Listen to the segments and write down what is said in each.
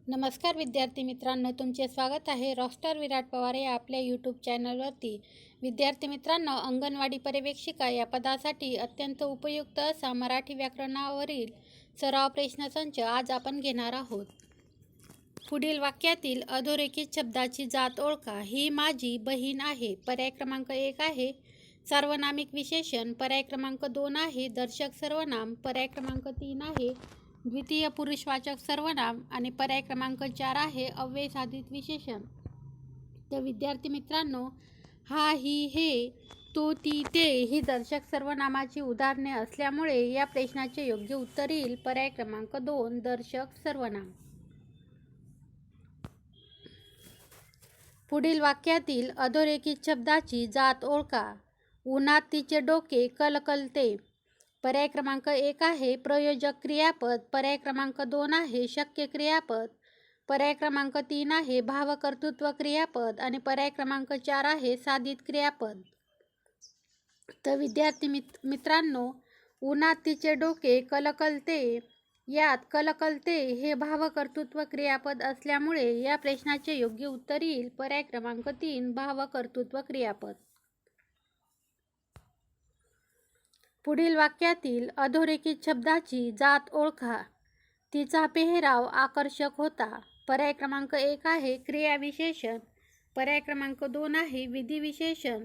नमस्कार विद्यार्थी मित्रांनो, तुमचे स्वागत आहे रॉकस्टार विराट पवार या आपल्या यूट्यूब चॅनलवरती. विद्यार्थी मित्रांनो, अंगणवाडी पर्यवेक्षिका या पदासाठी अत्यंत उपयुक्त असा मराठी व्याकरणावरील सराव प्रश्नसंच आज आपण घेणार आहोत. पुढील वाक्यातील अधोरेखित शब्दाची जात ओळखा. ही माझी बहीण आहे. पर्याय क्रमांक 1 आहे सार्वनामिक विशेषण. पर्याय क्रमांक 2 आहे दर्शक सर्वनाम. पर्याय क्रमांक 3 आहे द्वितीय पुरुषवाचक सर्वनाम आणि पर्याय क्रमांक 4 आहे अव्यय साधित विशेषण. तर विद्यार्थी मित्रांनो, हा, ही, हे, तो, ती, ते ही दर्शक सर्वनामाची उदाहरणे असल्यामुळे या प्रश्नाचे योग्य उत्तर येईल पर्याय क्रमांक 2 दर्शक सर्वनाम. पुढील वाक्यातील अधोरेखित शब्दाची जात ओळखा. उन्हात तिचे डोके कलकलते. पर्याय क्रमांक 1 आहे प्रयोजक क्रियापद. पर्याय क्रमांक 2 आहे शक्य क्रियापद. पर्याय क्रमांक 3 आहे भावकर्तृत्व क्रियापद आणि पर्याय क्रमांक 4 आहे साधित क्रियापद. तर विद्यार्थी मित्रांनो, उन्हात तिचे डोके कलकलते यात कलकलते हे भावकर्तृत्व क्रियापद असल्यामुळे या प्रश्नाचे योग्य उत्तर येईल पर्याय क्रमांक 3 भावकर्तृत्व क्रियापद. पुढील वाक्यातील अधोरेखित शब्दाची जात ओळखा. तिचा पेहराव आकर्षक होता. पर्याय क्रमांक 1 आहे क्रियाविशेषण. पर्याय क्रमांक 2 आहे विधिविशेषण.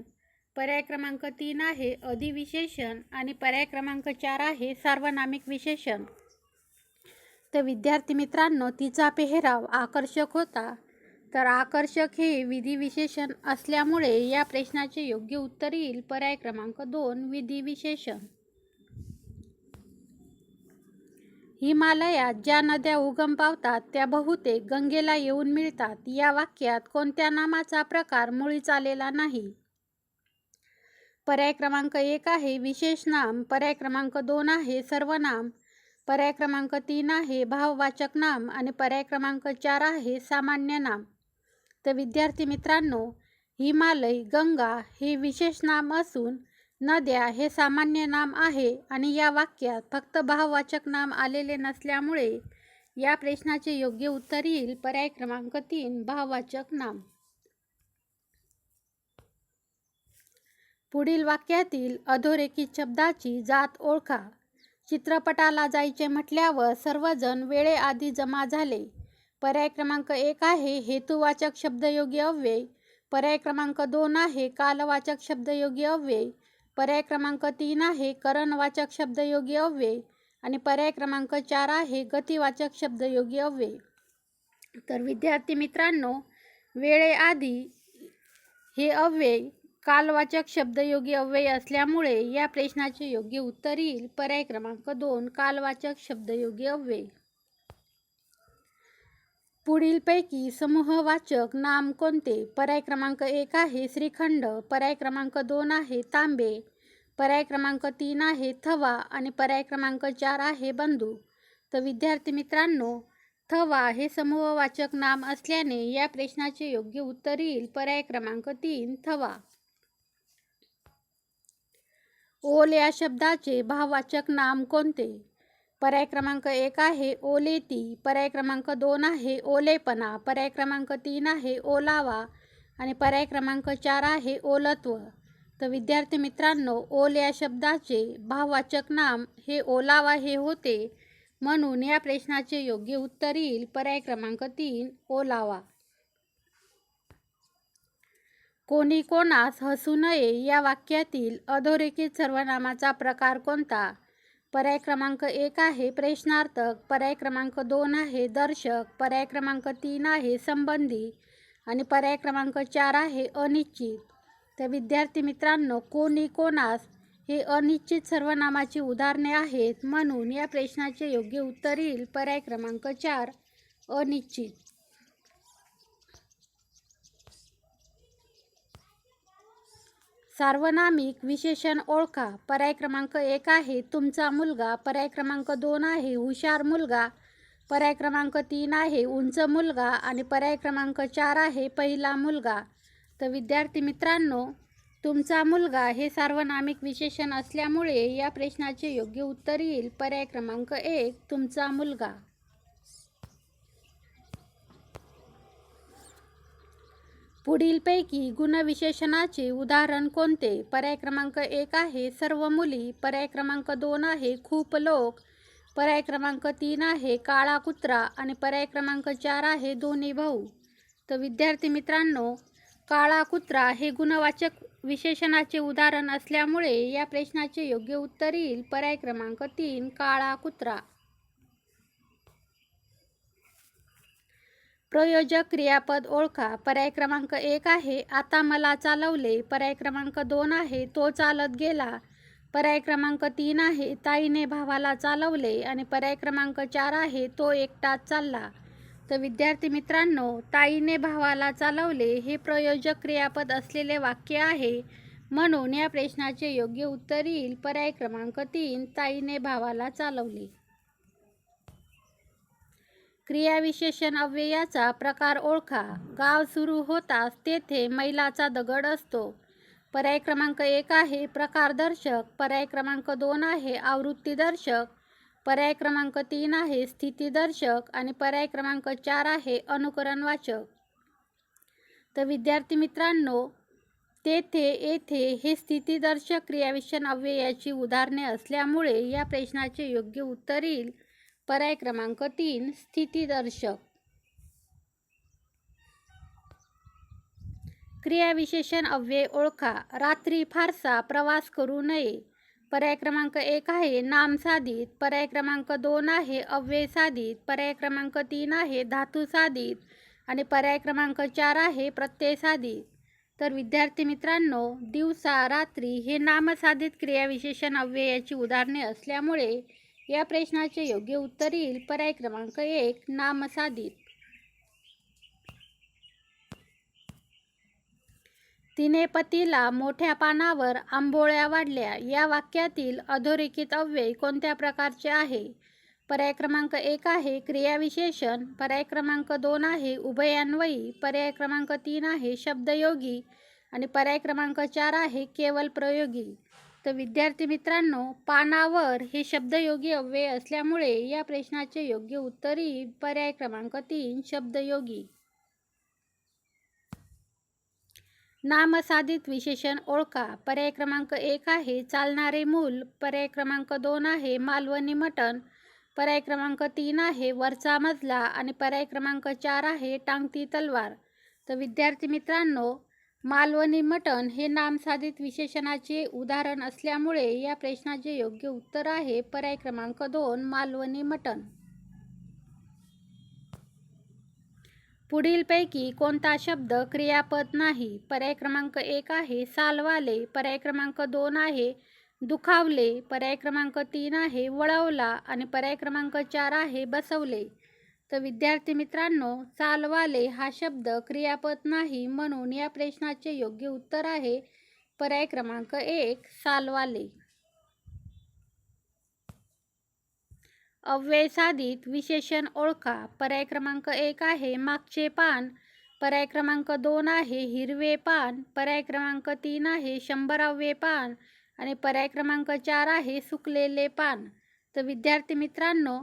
पर्याय क्रमांक 3 आहे अधिविशेषण आणि पर्याय क्रमांक 4 आहे सार्वनामिक विशेषण. तर विद्यार्थी मित्रांनो, तिचा पेहराव आकर्षक होता. तर आकर्षक हे विधिविशेषण असल्यामुळे या प्रश्नाचे योग्य उत्तर येईल पर्याय क्रमांक 2 विधिविशेषण. हिमालयात ज्या नद्या उगम पावतात त्या बहुतेक गंगेला येऊन मिळतात. या वाक्यात कोणत्या नामाचा प्रकार मुळीच आलेला नाही? पर्याय क्रमांक 1 आहे विशेष नाम. पर्याय क्रमांक 2 आहे सर्वनाम. पर्याय क्रमांक 3 आहे भाववाचक नाम आणि पर्याय क्रमांक 4 आहे सामान्य नाम. तर विद्यार्थी मित्रांनो, हिमालय, गंगा हे विशेष नाम असून नद्या हे सामान्य नाम आहे आणि या वाक्यात फक्त भाववाचक नाम आलेले नसल्यामुळे या प्रश्नाचे योग्य उत्तर येईल पर्याय क्रमांक 3 भाववाचक नाम. पुढील वाक्यातील अधोरेखित शब्दाची जात ओळखा. चित्रपटाला जायचे म्हटल्यावर सर्वजण वेळेआधी जमा झाले. पर्याय क्रमांक 1 आहे हेतुवाचक शब्दयोगी अव्यय. पर्याय क्रमांक 2 आहे कालवाचक शब्दयोगी अव्यय. पर्याय क्रमांक 3 आहे करणवाचक शब्दयोगी अव्यय आणि पर्याय क्रमांक 4 आहे गतिवाचक शब्दयोगी अव्यय. तर विद्यार्थी मित्रांनो, वेळेआधी हे अव्यय कालवाचक शब्दयोगी अव्यय असल्यामुळे या प्रश्नाचे योग्य उत्तर येईल पर्याय क्रमांक 2 कालवाचक शब्दयोगी अव्यय. पुढीलपैकी समूहवाचक नाम कोणते? पर्याय क्रमांक 1 आहे श्रीखंड. पर्याय क्रमांक 2 आहे तांबे. पर्याय क्रमांक 3 आहे थवा आणि पर्याय क्रमांक 4 आहे बंधू. तर विद्यार्थी मित्रांनो, थवा हे समूहवाचक नाम असल्याने या प्रश्नाचे योग्य उत्तर येईल पर्याय क्रमांक 3 थवा. ओल या शब्दाचे भाववाचक नाम कोणते? पर्याय क्रमांक 1 आहे ओलेती. पर्याय क्रमांक 2 आहे ओलेपणा. पर्याय क्रमांक 3 आहे ओलावा आणि पर्याय क्रमांक 4 आहे ओलत्व. तर विद्यार्थी मित्रांनो, ओल या शब्दाचे भाववाचक नाम हे ओलावा हे होते, म्हणून या प्रश्नाचे योग्य उत्तर येईल पर्याय क्रमांक 3 ओलावा. कोणी कोणास हसू नये या वाक्यातील अधोरेखित सर्वनामाचा प्रकार कोणता? पर्याय क्रमांक 1 आहे प्रश्नार्थक. पर्याय क्रमांक 2 आहे दर्शक. पर्याय क्रमांक 3 आहे संबंधी आणि पर्याय क्रमांक 4 आहे अनिश्चित. तर विद्यार्थी मित्रांनो, कोणी कोणास हे अनिश्चित सर्वनामाची उदाहरणे आहेत, म्हणून या प्रश्नाचे योग्य उत्तर येईल पर्याय क्रमांक 4 अनिश्चित. सार्वनामिक विशेषण ओळखा. पर्याय क्रमांक 1 आहे तुमचा मुलगा. पर्याय क्रमांक 2 आहे हुशार मुलगा. पर्याय क्रमांक 3 आहे उंच मुलगा आणि पर्याय क्रमांक 4 आहे पहिला मुलगा. तर विद्यार्थी मित्रांनो, तुमचा मुलगा हे सार्वनामिक विशेषण असल्यामुळे या प्रश्नाचे योग्य उत्तर येईल पर्याय क्रमांक 1 तुमचा मुलगा. पुढीलपैकी गुणविशेषणाचे उदाहरण कोणते? पर्याय क्रमांक 1 आहे सर्व मुली, पर्याय क्रमांक 2 आहे खूप लोक, पर्याय क्रमांक 3 आहे काळा कुत्रा आणि पर्याय क्रमांक 4 आहे दोन्ही भाऊ. तर विद्यार्थी मित्रांनो, काळा कुत्रा हे गुणवाचक विशेषणाचे उदाहरण असल्यामुळे या प्रश्नाचे योग्य उत्तर येईल पर्याय क्रमांक 3 काळा कुत्रा. प्रयोजक क्रियापद ओळखा. पर्याय क्रमांक 1 आहे आता मला चालवले, पर्याय क्रमांक 2 आहे तो चालत गेला, पर्याय क्रमांक 3 आहे ताईने भावाला चालवले आणि पर्याय क्रमांक 4 आहे तो एकटाच चालला. तर विद्यार्थी मित्रांनो, ताईने भावाला चालवले हे प्रयोजक क्रियापद असलेले वाक्य आहे, म्हणून या प्रश्नाचे योग्य उत्तर येईल पर्याय क्रमांक 3 ताईने भावाला चालवले. क्रियाविशेषण अव्ययाचा प्रकार ओळखा. गाव सुरू होताच तेथे मैलाचा दगड असतो. पर्याय क्रमांक 1 आहे प्रकारदर्शक, पर्याय क्रमांक 2 आहे आवृत्तीदर्शक, पर्याय क्रमांक 3 आहे स्थितीदर्शक आणि पर्याय क्रमांक 4 आहे अनुकरणवाचक. तर विद्यार्थी मित्रांनो, तेथे, येथे हे स्थितीदर्शक क्रियाविशेषण अव्ययाची उदाहरणे असल्यामुळे या प्रश्नाचे योग्य उत्तर येईल पर्याय क्रमांक 3 स्थितीदर्शक. क्रियाविशेषण अव्यय ओळखा. रात्री फारसा प्रवास करू नये. पर्याय क्रमांक 1 आहे नाम साधित, पर्याय क्रमांक 2 आहे अव्यय साधित, पर्याय क्रमांक 3 आहे धातू साधित आणि पर्याय क्रमांक 4 आहे प्रत्यय साधित. तर विद्यार्थी मित्रांनो, दिवसा, रात्री हे नामसाधित क्रियाविशेषण अव्ययाची उदाहरणे असल्यामुळे या प्रश्नाचे योग्य उत्तर येईल पर्याय क्रमांक 1 नामसाधित. तिने पतीला मोठ्या पानावर आंबोळ्या वाढल्या. या वाक्यातील अधोरेखित अव्यय कोणत्या प्रकारचे आहे? पर्याय क्रमांक 1 आहे क्रियाविशेषण, पर्याय क्रमांक 2 आहे उभयान्वयी, पर्याय क्रमांक 3 आहे शब्दयोगी आणि पर्याय क्रमांक 4 आहे केवल प्रयोगी. तर विद्यार्थी मित्रांनो, पानावर हे शब्दयोगी अव्यय असल्यामुळे या प्रश्नाचे योग्य उत्तर येईल पर्याय क्रमांक 3 शब्दयोगी. नामसाधित विशेषण ओळखा. पर्याय क्रमांक 1 आहे चालणारे मूल, पर्याय क्रमांक 2 आहे मालवणी मटण, पर्याय क्रमांक 3 आहे वरचा मजला आणि पर्याय क्रमांक 4 आहे टांगती तलवार. तर विद्यार्थी मित्रांनो, मालवणी मटण हे नामसाधित विशेषणाचे उदाहरण असल्यामुळे या प्रश्नाचे योग्य उत्तर आहे पर्याय क्रमांक 2 मालवणी मटण. पुढीलपैकी कोणता शब्द क्रियापद नाही? पर्याय क्रमांक 1 आहे सालवाले, पर्याय क्रमांक 2 आहे दुखावले, पर्याय क्रमांक 3 आहे वळवला आणि पर्याय क्रमांक 4 आहे बसवले. तर विद्यार्थी मित्रांनो, चालवाले हा शब्द क्रियापद नाही, म्हणून या प्रश्नाचे योग्य उत्तर आहे पर्याय क्रमांक 1 सालवाले. अव्यय साधित विशेषण ओळखा. पर्याय क्रमांक 1 आहे मागचे पान, पर्याय क्रमांक 2 आहे हिरवे पान, पर्याय क्रमांक 3 आहे 100वे पान आणि पर्याय क्रमांक 4 आहे सुकलेले पान. तर विद्यार्थी मित्रांनो,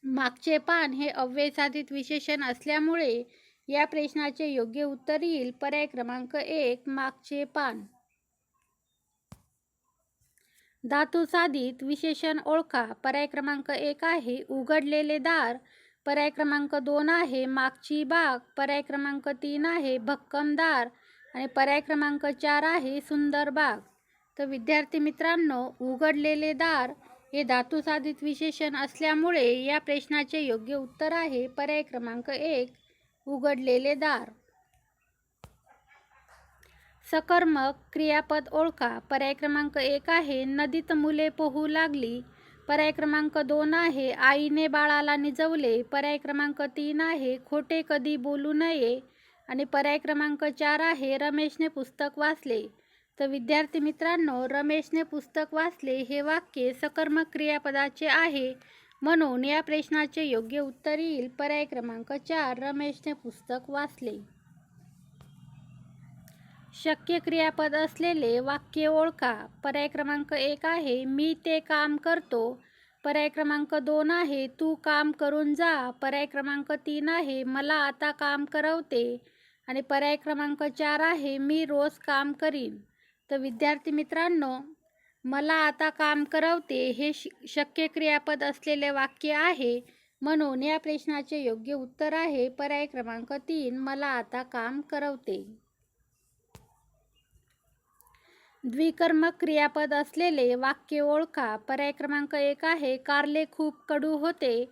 मागचे पान हे अव्यय साधित विशेषण असल्यामुळे या प्रश्नाचे योग्य उत्तर येईल पर्याय क्रमांक 1 मागचे पान. धातू साधित विशेषण ओळखा. पर्याय क्रमांक 1 आहे उघडलेले दार, पर्याय क्रमांक 2 आहे मागची बाग, पर्याय क्रमांक 3 आहे भक्कम दार आणि पर्याय क्रमांक 4 आहे सुंदर बाग. तर विद्यार्थी मित्रांनो, उघडलेले दार हे धातू साधित विशेषण असल्यामुळे या प्रश्नाचे योग्य उत्तर आहे पर्याय क्रमांक 1 उघडलेले दार. सकर्मक क्रियापद ओळखा. पर्याय क्रमांक 1 आहे नदीत मुले पोहू लागली, पर्याय क्रमांक 2 आहे आईने बाळाला निजवले, पर्याय क्रमांक 3 आहे खोटे कधी बोलू नये आणि पर्याय क्रमांक 4 आहे रमेशने पुस्तक वाचले. तर विद्यार्थी मित्रांनो, रमेशने पुस्तक वाचले हे वाक्य सकर्मक क्रियापदाचे आहे, म्हणून या प्रश्नाचे योग्य उत्तर येईल पर्याय क्रमांक 4 रमेशने पुस्तक वाचले. शक्य क्रियापद असलेले वाक्य ओळखा. पर्याय क्रमांक 1 आहे मी ते काम करतो, पर्याय क्रमांक 2 आहे तू काम करून जा, पर्याय क्रमांक 3 आहे मला आता काम करवते आणि पर्याय क्रमांक 4 आहे मी रोज काम करीन. तर विद्यार्थी मित्रांनो, मला आता काम करवते हे शक्य क्रियापद असलेले वाक्य आहे, म्हणून या प्रश्नाचे योग्य उत्तर आहे पर्याय क्रमांक 3, मला आता काम करवते. द्विकर्मक क्रियापद असलेले वाक्य ओळखा. पर्याय क्रमांक 1 आहे कारले खूप कडू होते.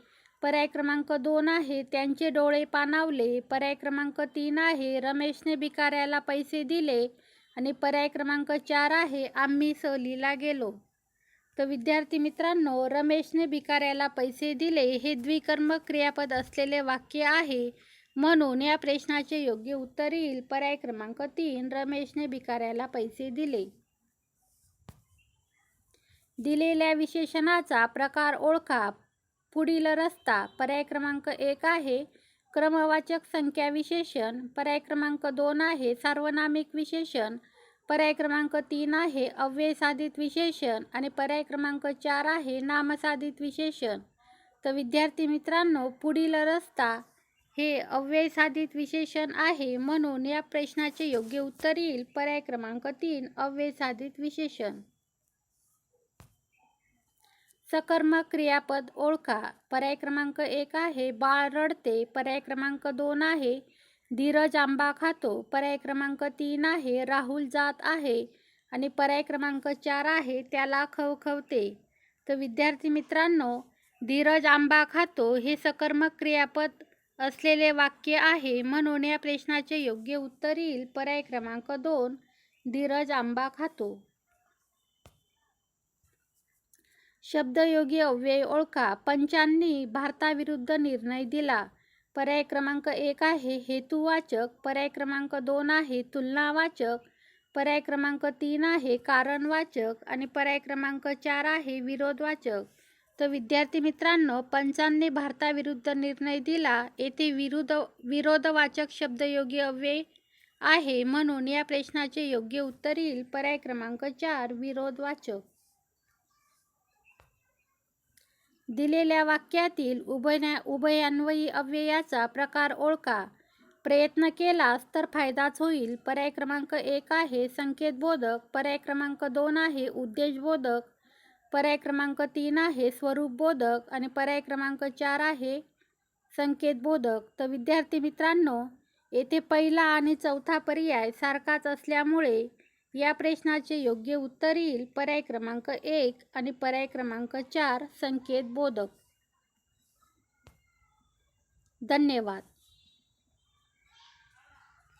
पर्याय क्रमांक 2 आहे त्यांचे डोळे पाणावले. पर्याय क्रमांक 3 आहे रमेशने भिकाऱ्याला पैसे दिले. आणि पर्याय क्रमांक 4 आहे आम्ही सहलीला गेलो. तर विद्यार्थी मित्रांनो, रमेशने भिकाऱ्याला पैसे दिले हे द्विकर्मक क्रियापद असलेले वाक्य आहे, म्हणून या प्रश्नाचे योग्य उत्तर येईल पर्याय क्रमांक 3, रमेशने भिकाऱ्याला पैसे दिले. दिलेल्या विशेषणाचा प्रकार ओळखा. पुढील रस्ता. पर्याय क्रमांक 1 आहे क्रमवाचक संख्या विशेषण. पर्याय क्रमांक 2 आहे सार्वनामिक विशेषण. पर्याय क्रमांक 3 आहे अव्ययसाधित विशेषण. आणि पर्याय क्रमांक 4 आहे नामसाधित विशेषण. तर विद्यार्थी मित्रांनो, पुढील रस्ता हे अव्ययसाधित विशेषण आहे, म्हणून या प्रश्नाचे योग्य उत्तर येईल पर्याय क्रमांक 3, अव्ययसाधित विशेषण. सकर्मक क्रियापद ओळखा. पर्याय क्रमांक 1 आहे बाळ रडते. पर्याय क्रमांक 2 आहे धीरज आंबा खातो. पर्याय क्रमांक 3 आहे राहुल जात आहे. आणि पर्याय क्रमांक 4 आहे त्याला खवखवते. तर विद्यार्थी मित्रांनो, धीरज आंबा खातो हे सकर्मक क्रियापद असलेले वाक्य आहे, म्हणून या प्रश्नाचे योग्य उत्तर येईल पर्याय क्रमांक 2, धीरज आंबा खातो. शब्दयोगी अव्यय ओळखा. पंचांनी भारताविरुद्ध निर्णय दिला. पर्याय क्रमांक 1 आहे हेतुवाचक. पर्याय क्रमांक 2 आहे तुलनावाचक. पर्याय क्रमांक 3 आहे कारणवाचक. आणि पर्याय क्रमांक 4 आहे विरोधवाचक. तर विद्यार्थी मित्रांनो, पंचांनी भारताविरुद्ध निर्णय दिला येथे विरोधवाचक शब्दयोगी अव्यय आहे, म्हणून या प्रश्नाचे योग्य उत्तर येईल पर्याय क्रमांक 4, विरोधवाचक. दिलेल्या वाक्यातील उभयान्वयी अव्ययाचा प्रकार ओळखा. प्रयत्न केलास तर फायदाच होईल. पर्याय क्रमांक 1 आहे संकेतबोधक. पर्याय क्रमांक 2 आहे उद्देशबोधक. पर्याय क्रमांक 3 आहे स्वरूपबोधक. आणि पर्याय क्रमांक 4 आहे संकेतबोधक. तर विद्यार्थी मित्रांनो, येथे पहिला आणि चौथा पर्याय सारखाच असल्यामुळे या प्रश्नाचे योग्य उत्तर येईल पर्याय क्रमांक 1 आणि पर्याय क्रमांक 4, संकेतबोधक. धन्यवाद.